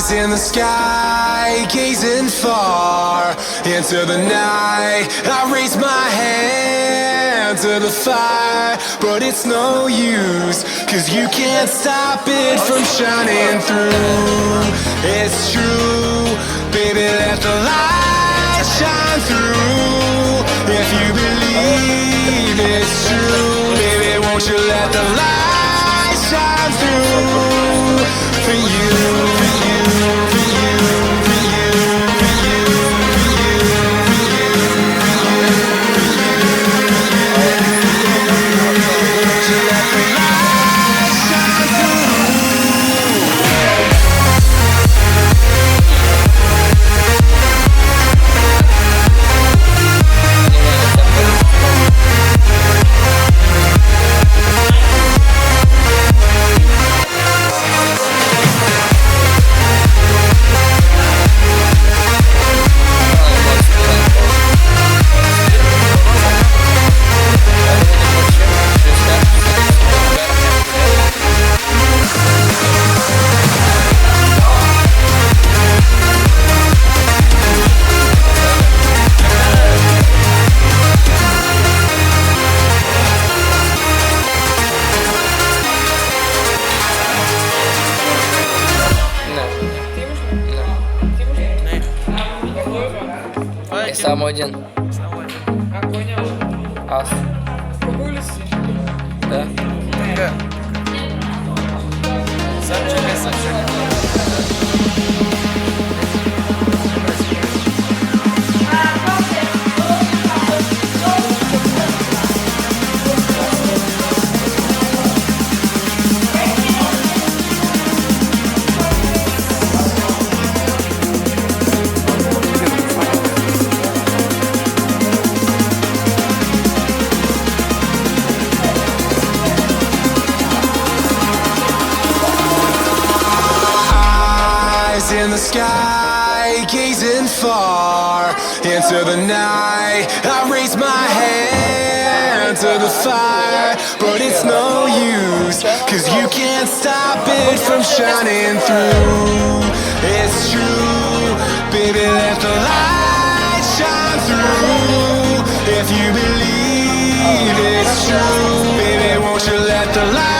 In the sky, gazing far into the night, I raise my hand to the fire, but it's no use, 'cause you can't stop it from shining through. It's true, baby, let the light shine through. If you believe it's true, baby, won't you let the light shine through for you, for you, for you, for you, for you, for you, for you, won't you let the light shine Сам один. А, понял. Ас. Прогулись? Да? Да. Зачем? in the sky, gazing far into the night. I raise my hand to the fire, but it's no use, 'cause you can't stop it from shining through. It's true, baby, let the light shine through. If you believe it's true, baby, won't you let the light